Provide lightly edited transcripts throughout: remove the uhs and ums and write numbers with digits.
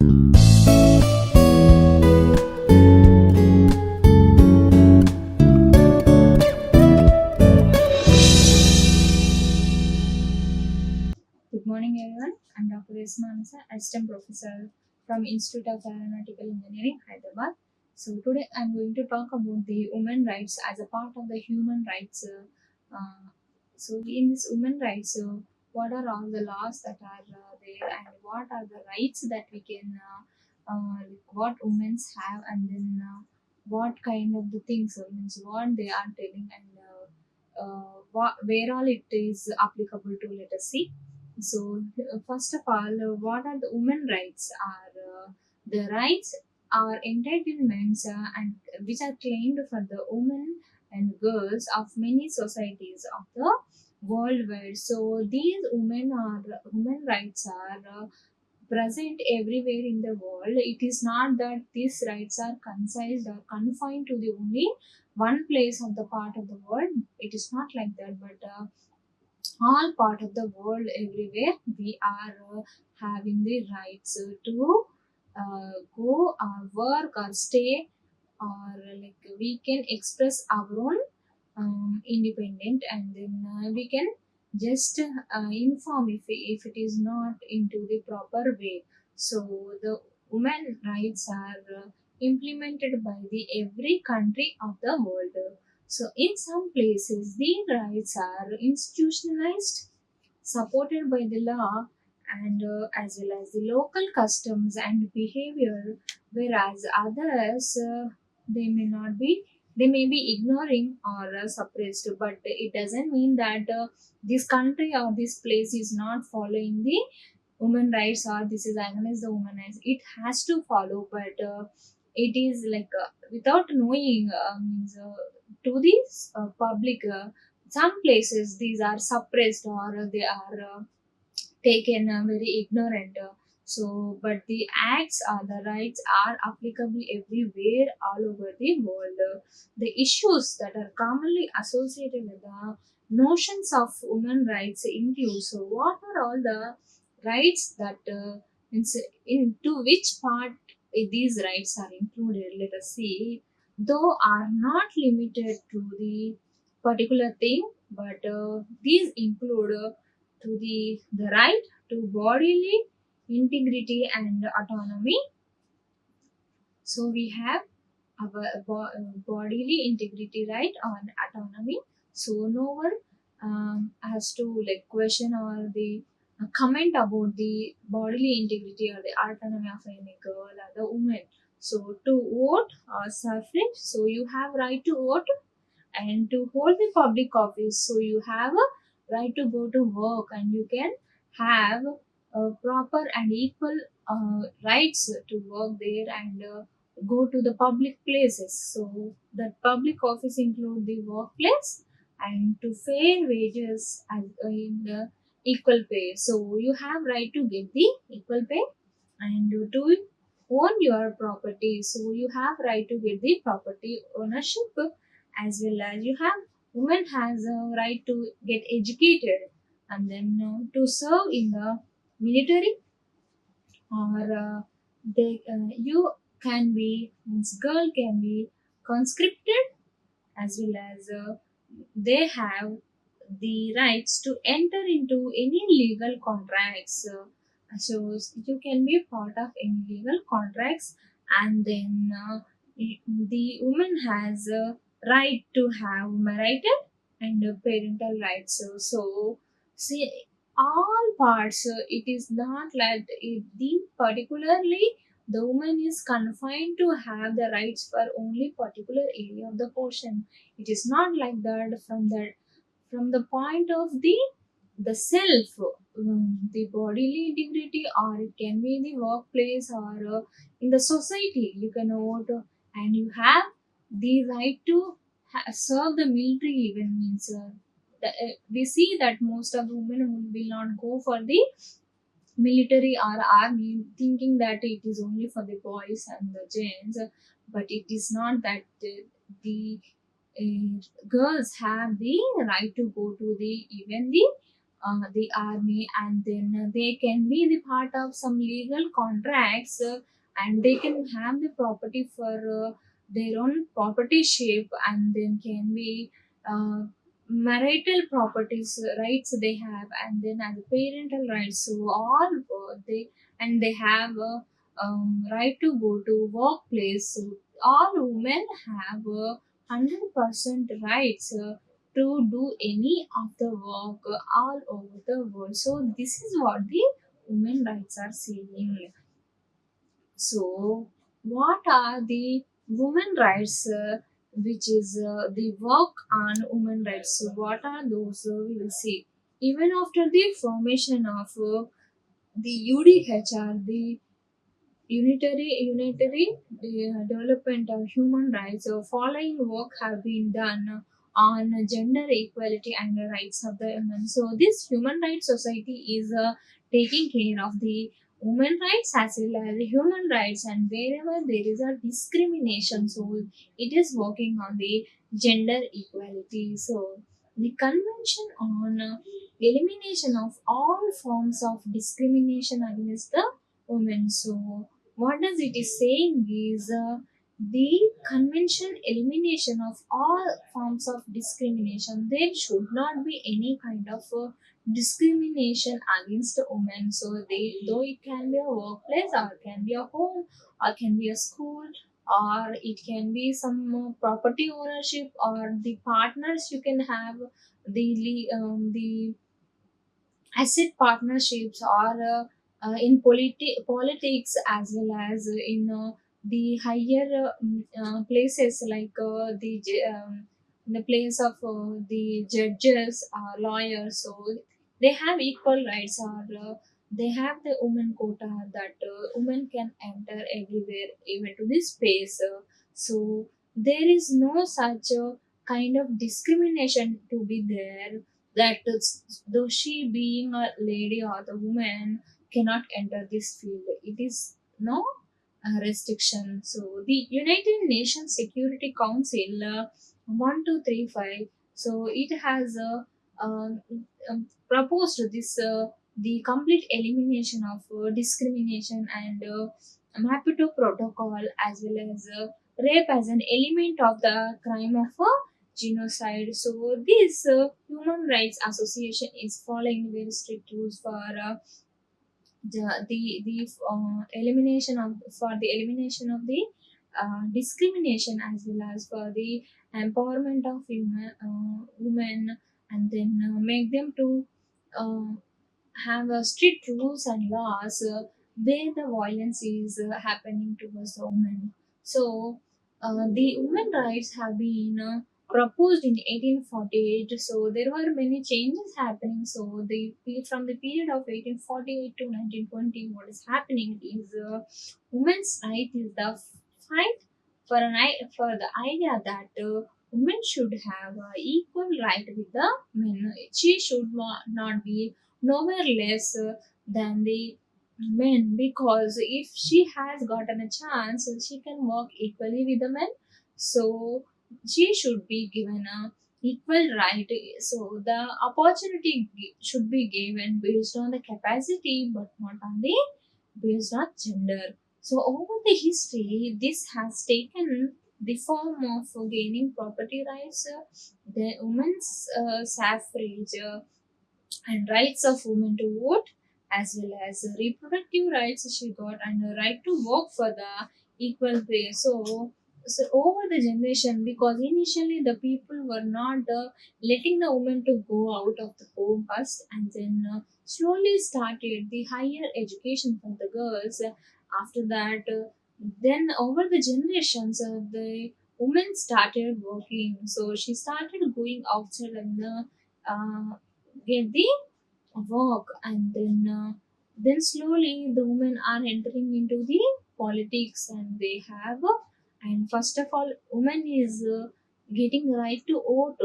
Good morning, everyone. I'm Dr. Manasa, Assistant Professor from Institute of Aeronautical Engineering, Hyderabad. So today I'm going to talk about the women rights as a part of the human rights. So in this women rights, what are all the laws that are there, and what are the rights that we can, like what women have, and then what kind of the things, means what they are telling, and where all it is applicable to. Let us see. So, first of all, what are the women rights? Are the rights are entitlements and which are claimed for the women and girls of many societies of the worldwide. So, these women rights are present everywhere in the world. It is not that these rights are concised or confined to the only one place of the part of the world. It is not like that, but all part of the world, everywhere we are having the rights to go or work or stay, or like we can express our own independent, and then we can just inform if it is not into the proper way. So the women rights are implemented by the every country of the world. So in some places these rights are institutionalized, supported by the law, and as well as the local customs and behavior, whereas others they may not be, they may be ignoring or suppressed. But it doesn't mean that this country or this place is not following the women rights, or this is against the women rights. It has to follow, but it is like without knowing, means to this public, some places these are suppressed, or they are taken very ignorant. So, but the acts or the rights are applicable everywhere, all over the world. The issues that are commonly associated with the notions of women rights include, so what are all the rights that into which part these rights are included. Let us see. Though are not limited to the particular thing, but these include to the right to bodily integrity and autonomy. So we have our bodily integrity right on autonomy. So no one has to like question or the comment about the bodily integrity or the autonomy of any girl or the woman. So to vote or suffrage, so you have right to vote, and to hold the public office, so you have a right to go to work, and you can have proper and equal rights to work there, and go to the public places. So that public office include the workplace, and to fair wages as in the equal pay. So you have right to get the equal pay, and to own your property, so you have right to get the property ownership, as well as you have, women has a right to get educated, and then to serve in the military, or they you can be, means girl can be conscripted, as well as they have the rights to enter into any legal contracts. So you can be part of any legal contracts, and then the woman has a right to have marital and parental rights. So see, all parts, it is not like the particularly the woman is confined to have the rights for only particular area of the portion. It is not like that. From the point of the self, the bodily integrity, or it can be in the workplace, or in the society you can vote, and you have the right to serve the military even, means we see that most of the women will not go for the military or army, thinking that it is only for the boys and the gents. But it is not that. The girls have the right to go to the even the the army, and then they can be the part of some legal contracts, and they can have the property for their own property shape, and then can be uh, marital properties rights they have, and then as parental rights. So all they, and they have a right to go to workplace. So all women have 100% rights to do any of the work all over the world. So this is what the women rights are saying. So what are the women rights, which is the work on women rights? So what are those? We will see. Even after the formation of the UDHR, the unitary development of human rights. Following work have been done on gender equality and the rights of the women. So this human rights society is taking care of the women rights as well as the human rights, and wherever there is a discrimination, so it is working on the gender equality. So the convention on elimination of all forms of discrimination against the women. So what does it is saying is the convention elimination of all forms of discrimination. There should not be any kind of discrimination against women. So they, though it can be a workplace, or can be a home, or can be a school, or it can be some property ownership, or the partners you can have, the asset partnerships, or in politics, as well as in the higher places, like the place of the judges or lawyers. So they have equal rights, or they have the women quota, that women can enter everywhere, even to this space. So there is no such kind of discrimination to be there, that though she being a lady or the woman cannot enter this field. It is no restriction. So the United Nations Security Council 1235. So it has proposed this the complete elimination of discrimination, and Maputo Protocol, as well as rape as an element of the crime of genocide. So this Human Rights Association is following very strict rules for elimination of, for the elimination of the discrimination, as well as for the empowerment of women, and then make them to uh, have strict rules and laws where the violence is happening towards the women. So the women rights have been proposed in 1848. So there were many changes happening. So from the period of 1848 to 1920, what is happening is women's right is the fight for for the idea that women should have equal right with the men. She should not be nowhere less than the men, because if she has gotten a chance, she can work equally with the men. So she should be given a equal right. So the opportunity should be given based on the capacity, but not on the based on gender. So over the history, this has taken the form of gaining property rights, the women's suffrage, and rights of women to vote, as well as reproductive rights she got, and a right to work for the equal pay. So over the generation, because initially the people were not letting the women to go out of the home first, and then slowly started the higher education for the girls. After that, then over the generations, the women started working. So she started going outside and get the work, and then slowly the women are entering into the politics, and they have and first of all, women is getting right to vote,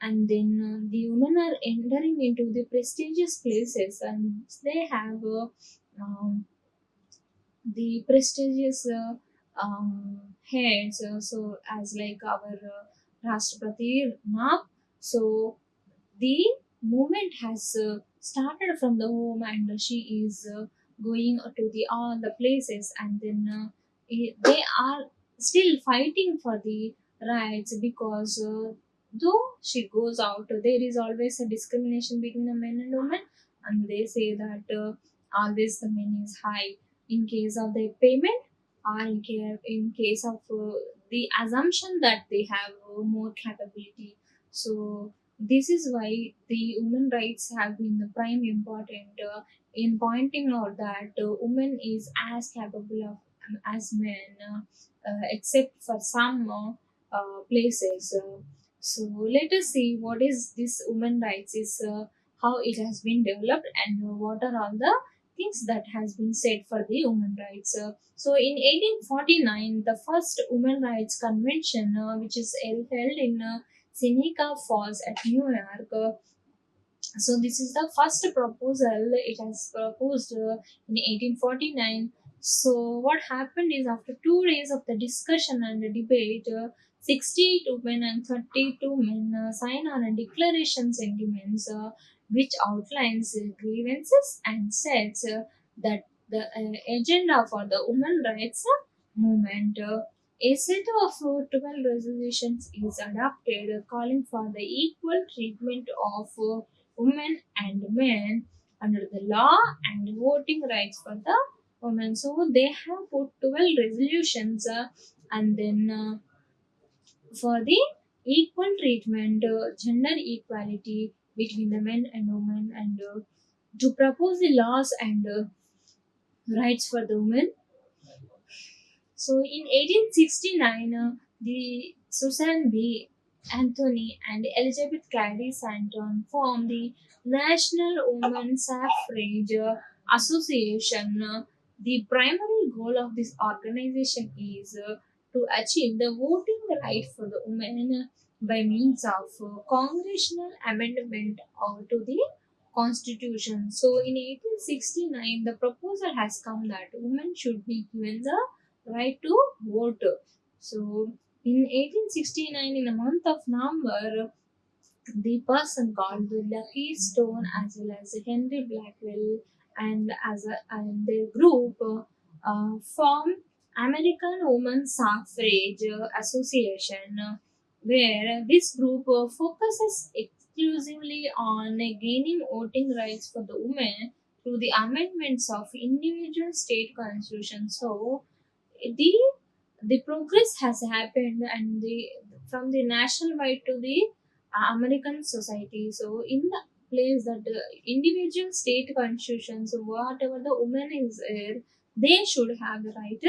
and then the women are entering into the prestigious places, and they have the prestigious heads, so as like our Rashtrapati now. So the movement has started from the home, and she is going to the all the places, and then they are still fighting for the rights, because though she goes out, there is always a discrimination between the men and women, and they say that always the men is high in case of their payment, or in case of the assumption that they have more capability. So this is why the women rights have been the prime important in pointing out that women is as capable of as men, except for some places. So let us see what is this women rights is, how it has been developed, and what are all the things that has been said for the women rights. So in 1849, the first women rights convention, which is held in Seneca Falls at New York. So this is the first proposal. It has proposed in 1849. So what happened is, after 2 days of the discussion and the debate, 68 women and 32 men sign on a declaration sentiments, which outlines grievances and says that the agenda for the women rights movement. A set of 12 resolutions is adopted, calling for the equal treatment of women and men under the law, and voting rights for the women. So they have put 12 resolutions, and then for the equal treatment, gender equality between the men and women, and to propose the laws and rights for the women. So in 1869, the Susan B. Anthony and Elizabeth Cady Stanton formed the National Women's Suffrage Association. The primary goal of this organization is to achieve the voting right for the women by means of congressional amendment to the constitution. So in 1869, the proposal has come that women should be given the right to vote. So in 1869, in the month of November, the person called the Lucky Stone, as well as Henry Blackwell, and their group formed American Women's Suffrage Association, where this group focuses exclusively on gaining voting rights for the women through the amendments of individual state constitutions. So the the progress has happened, and the from the national wide to the American society. So in the place that the individual state constitutions, whatever the woman is there, they should have the right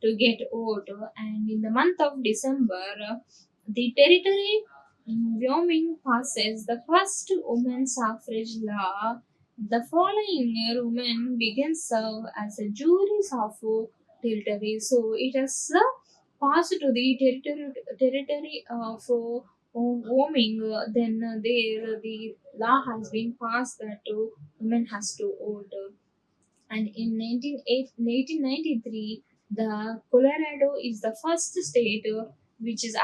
to get vote. And in the month of December, the territory Wyoming passes the first women's suffrage law. The following year, women began serve as a juries of territory. So it has passed to the territory of Wyoming. Then there the law has been passed that women has to vote. And in 1893, the Colorado is the first state which is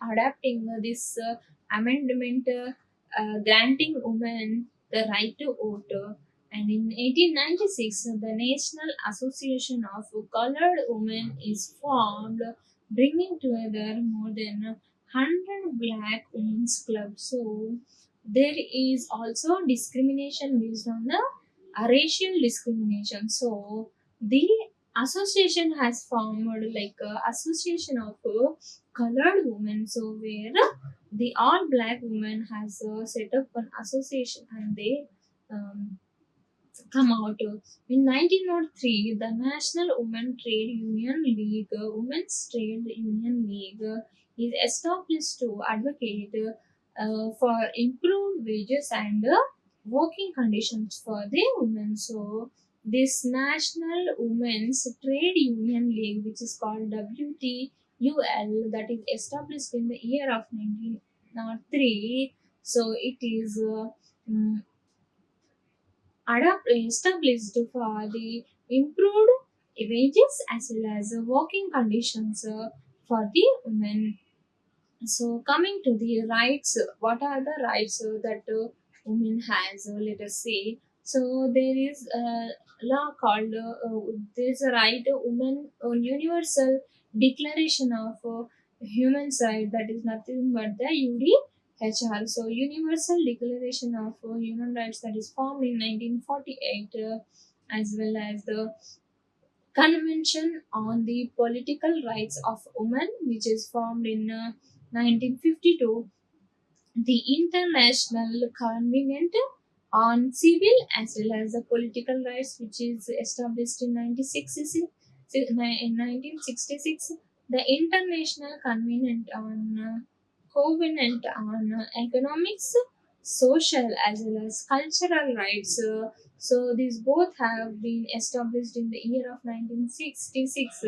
adapting this amendment, granting women the right to vote. And in 1896, the National Association of Colored Women is formed, bringing together more than 100 black women's clubs. So there is also discrimination based on the racial discrimination. So the association has formed like a association of colored women. So where the all black women has set up an association, and they um, come out. In 1903, the National Women Trade Union League, Women's Trade Union League, is established to advocate for improved wages and working conditions for the women. So, this National Women's Trade Union League, which is called WTUL, that is established in the year of 1903. So, it is mm, established for the improved wages as well as working conditions for the women. So coming to the rights, what are the rights that women has? Let us see. So there is a law called there is a right to women universal declaration of human rights, that is nothing but the UDHR. So Universal Declaration of Human Rights, that is formed in 1948, as well as the Convention on the Political Rights of Women, which is formed in 1952, the International Covenant on Civil as well as the Political Rights, which is established in 1966, the International Covenant on Economics, Social as well as Cultural Rights. So these both have been established in the year of 1966,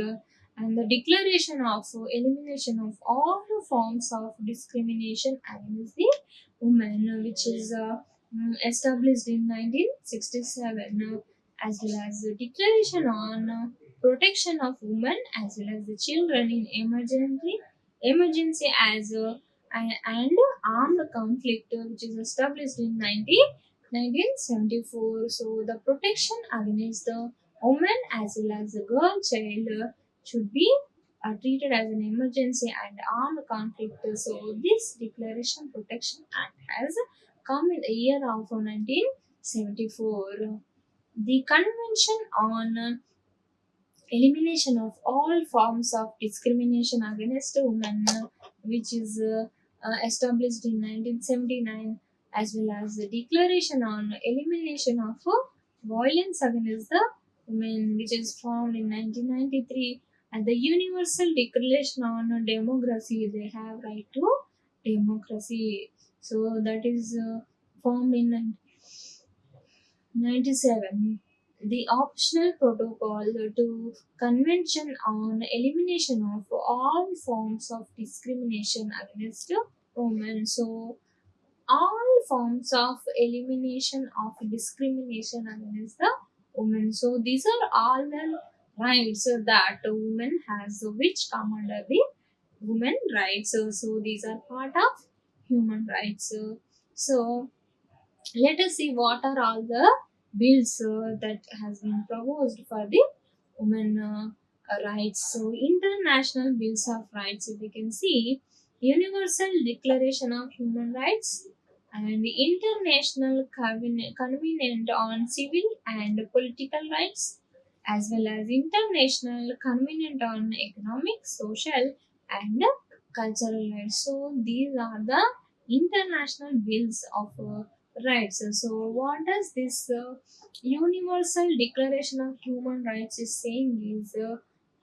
and the Declaration of Elimination of all forms of discrimination against the women, which is established in 1967, as well as the Declaration on Protection of Women as well as the Children in Emergency as and armed conflict, which is established in 1974. So the protection against the woman as well as the girl child should be treated as an emergency and armed conflict. So this Declaration Protection Act has come in the year of 1974. The Convention on Elimination of all forms of discrimination against women, which is established in 1979, as well as the Declaration on Elimination of Violence Against the Women, which is formed in 1993, and the Universal Declaration on Democracy. They have right to democracy. So that is formed in 97. The optional protocol to Convention on Elimination of all forms of discrimination against women. So all forms of elimination of discrimination against the women. So these are all the rights that a woman has, which come under the women rights. So these are part of human rights. So let us see what are all the bills that has been proposed for the women rights. So international bills of rights, if we can see, Universal Declaration of Human Rights and International Covenant on Civil and Political Rights, as well as International Covenant on Economic, Social and Cultural Rights. So these are the international bills of rights. So what does this Universal Declaration of Human Rights is saying is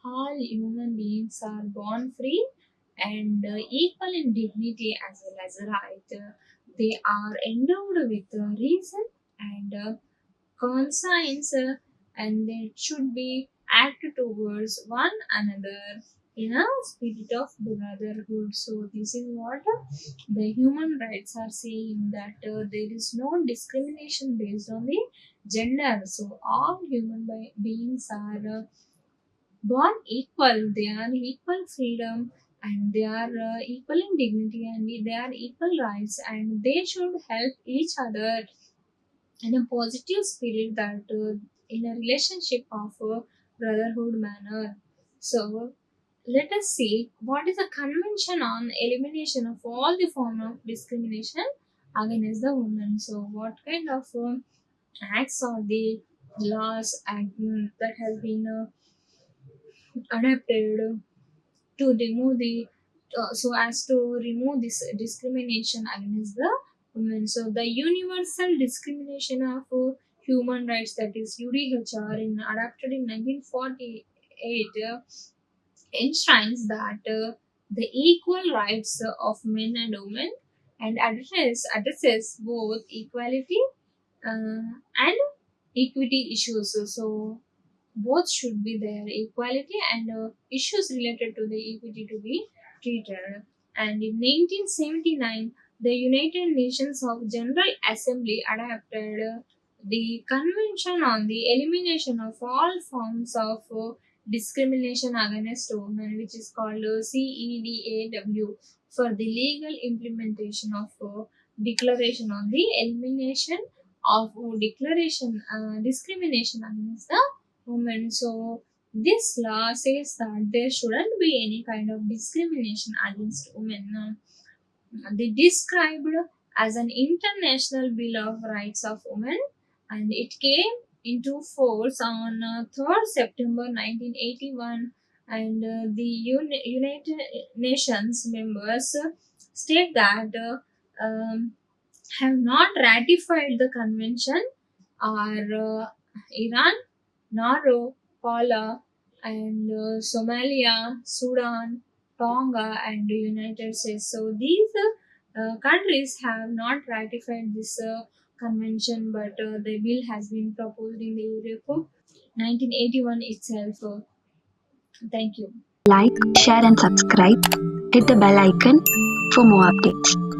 all human beings are born free and equal in dignity as well as right. They are endowed with reason and conscience, and they should be acted towards one another in a spirit of brotherhood. So this is what the human rights are saying, that there is no discrimination based on the gender. So all human beings are born equal. They are equal freedom and they are equal in dignity and they are equal rights, and they should help each other in a positive spirit, that in a relationship of a brotherhood manner. So let us see what is a convention on elimination of all the form of discrimination against the woman. So what kind of acts or the laws that has been adapted to remove the so as to remove this discrimination against the women. So the Universal Discrimination of Human Rights, that is UDHR, in adopted in 1948, enshrines that the equal rights of men and women, and addresses both equality and equity issues. So both should be there, equality and issues related to the equity to be treated. And in 1979, the United Nations of General Assembly adopted the Convention on the Elimination of All Forms of Discrimination Against Women, which is called CEDAW, for the legal implementation of Declaration on the Elimination of declaration discrimination against the women. So this law says that there shouldn't be any kind of discrimination against women. They described as an international bill of rights of women, and it came into force on 3rd September 1981. And the United Nations members state that have not ratified the convention are Iran, Nauru, Palau, and Somalia, Sudan, Tonga, and the United States. So these countries have not ratified this convention, but the bill has been proposed in the year of 1981 itself. Thank you. Like, share, and subscribe. Hit the bell icon for more updates.